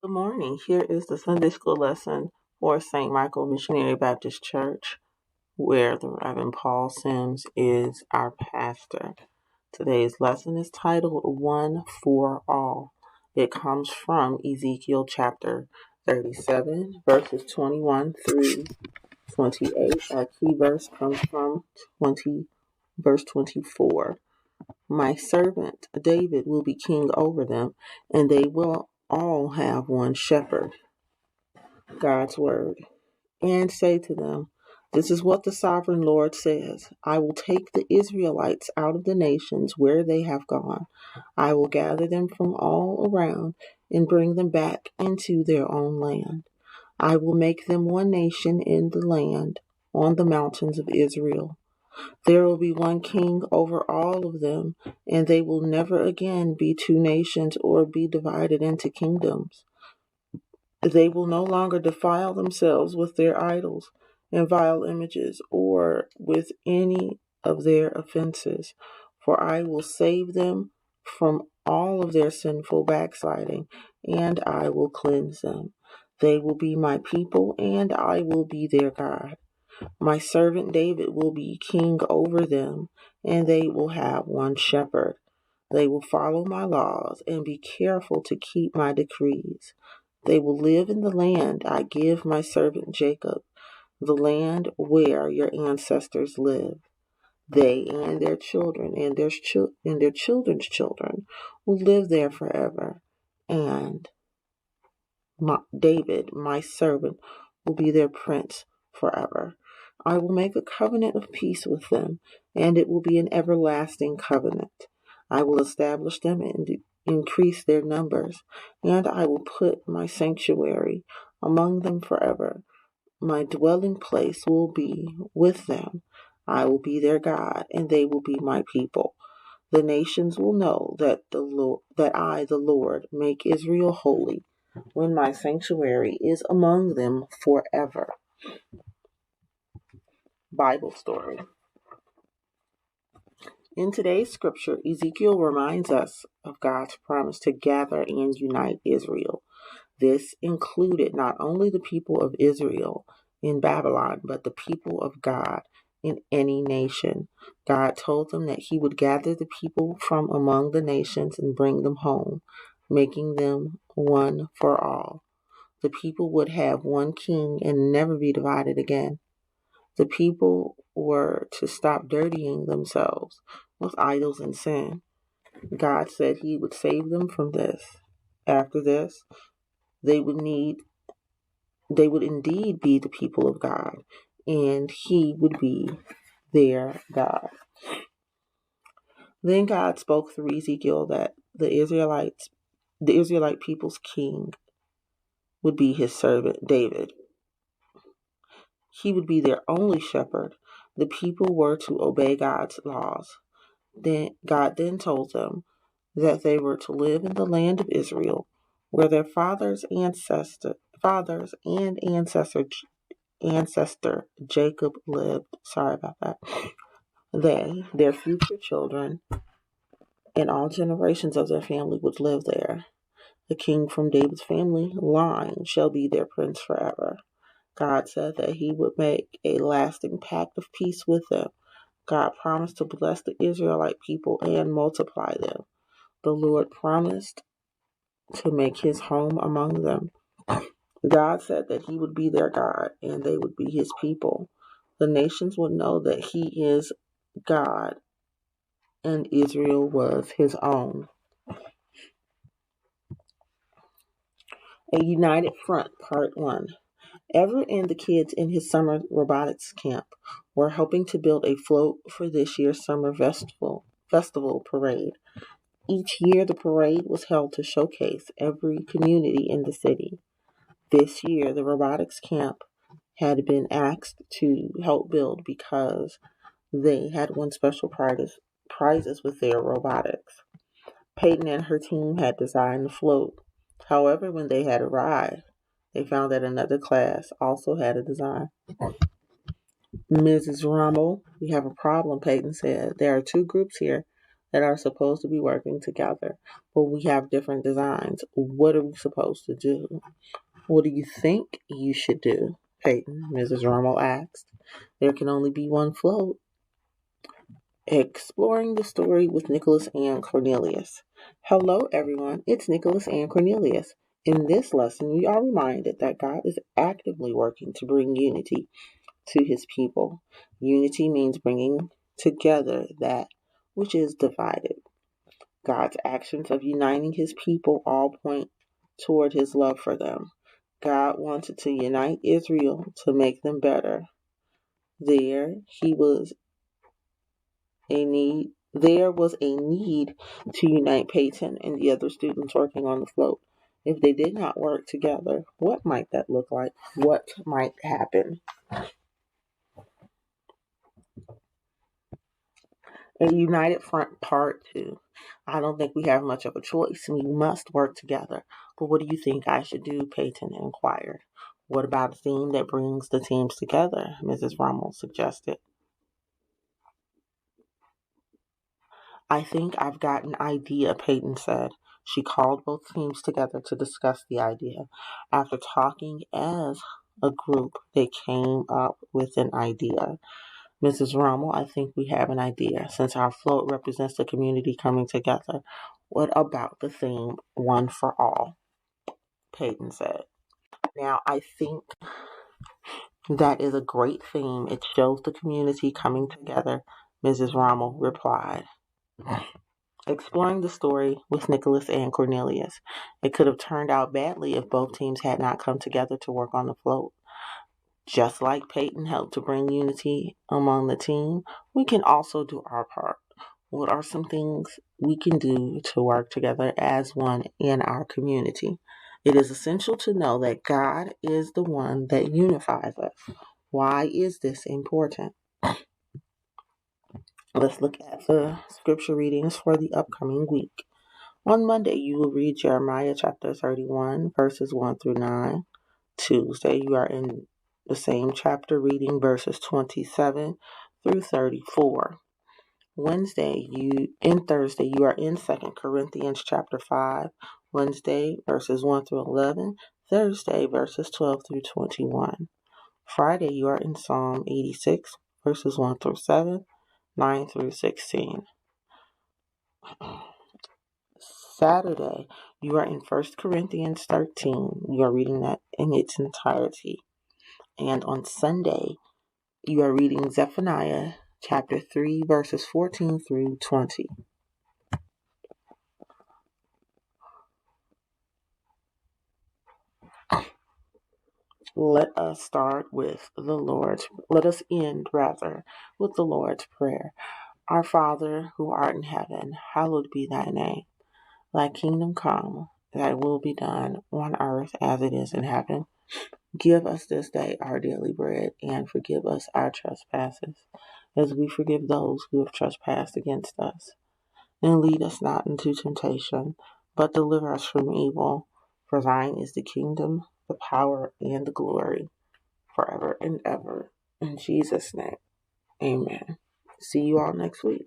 Good morning. Here is the Sunday school lesson for St. Michael Missionary Baptist Church, where the Reverend Paul Sims is our pastor. Today's lesson is titled One for All. It comes from Ezekiel chapter 37, verses 21 through 28. Our key verse comes from verse 24. My servant David will be king over them, and they will all have one shepherd. God's word. And say to them, this is what the sovereign Lord says. I will take the Israelites out of the nations where they have gone. I will gather them from all around and bring them back into their own land. I will make them one nation in the land on the mountains of Israel. There will be one king over all of them, and they will never again be two nations or be divided into kingdoms. They will no longer defile themselves with their idols and vile images or with any of their offenses, for I will save them from all of their sinful backsliding, and I will cleanse them. They will be my people, and I will be their God. My servant David will be king over them, and they will have one shepherd. They will follow my laws and be careful to keep my decrees. They will live in the land I give my servant Jacob, the land where your ancestors lived. They and their children and their children's children will live there forever. And David, my servant, will be their prince forever. I will make a covenant of peace with them, and it will be an everlasting covenant. I will establish them and increase their numbers, and I will put my sanctuary among them forever. My dwelling place will be with them. I will be their God, and they will be my people. The nations will know that I, the Lord, make Israel holy, when my sanctuary is among them forever. Bible story. In today's scripture, Ezekiel reminds us of God's promise to gather and unite Israel. This included not only the people of Israel in Babylon, but the people of God in any nation. God told them that he would gather the people from among the nations and bring them home, making them one for all. The people would have one king and never be divided again. The people were to stop dirtying themselves with idols and sin. God said he would save them from this. After this, they would indeed be the people of God, and he would be their God. Then God spoke through Ezekiel that the Israelite people's king would be his servant David. He would be their only shepherd. The people were to obey God's laws. Then God told them that they were to live in the land of Israel, where their fathers and ancestor Jacob lived. Sorry about that. They, their future children, and all generations of their family would live there. The king from David's family line shall be their prince forever. God said that he would make a lasting pact of peace with them. God promised to bless the Israelite people and multiply them. The Lord promised to make his home among them. God said that he would be their God and they would be his people. The nations would know that he is God and Israel was his own. A United Front, Part 1. Everett and the kids in his summer robotics camp were helping to build a float for this year's summer festival parade. Each year the parade was held to showcase every community in the city. This year the robotics camp had been asked to help build because they had won special prizes with their robotics. Peyton and her team had designed the float. However, when they had arrived, they found that another class also had a design. Mrs. Rummel, we have a problem, Peyton said. There are two groups here. that are supposed to be working together, but we have different designs. What are we supposed to do? What do you think you should do, Peyton? Mrs. Rummel asked. There can only be one float. Exploring the story with Nicholas and Cornelius. Hello, everyone. It's Nicholas and Cornelius. In this lesson, we are reminded that God is actively working to bring unity to his people. Unity means bringing together that which is divided. God's actions of uniting his people all point toward his love for them. God wanted to unite Israel to make them better. There was a need to unite Peyton and the other students working on the float. If they did not work together, what might that look like? What might happen? A united front part 2. I don't think we have much of a choice. We must work together. But what do you think I should do? Peyton inquired. What about a theme that brings the teams together? Mrs. Rummel suggested. I think I've got an idea, Peyton said. She called both teams together to discuss the idea. After talking as a group, they came up with an idea. Mrs. Rummel, I think we have an idea. Since our float represents the community coming together, what about the theme One for All? Peyton said. Now, I think that is a great theme. It shows the community coming together, Mrs. Rummel replied. Exploring the story with Nicholas and Cornelius. It could have turned out badly if both teams had not come together to work on the float. Just like Peyton helped to bring unity among the team, we can also do our part. What are some things we can do to work together as one in our community? It is essential to know that God is the one that unifies us. Why is this important? Let's look at the scripture readings for the upcoming week. On Monday, you will read Jeremiah chapter 31, verses 1 through 9. Tuesday, you are in the same chapter reading verses 27 through 34. Thursday, you are in 2 Corinthians chapter 5. Wednesday, verses 1 through 11. Thursday, verses 12 through 21. Friday, you are in Psalm 86, verses 1 through 7, 9 through 16. Saturday, you are in 1 Corinthians 13. You are reading that in its entirety. And on Sunday, you are reading Zephaniah chapter 3, verses 14 through 20. Let us end with the Lord's Prayer. Our Father, who art in heaven, hallowed be thy name. Thy kingdom come, thy will be done on earth as it is in heaven. Give us this day our daily bread, and forgive us our trespasses, as we forgive those who have trespassed against us. And lead us not into temptation, but deliver us from evil. For thine is the kingdom, the power, and the glory, forever and ever. In Jesus' name, amen. See you all next week.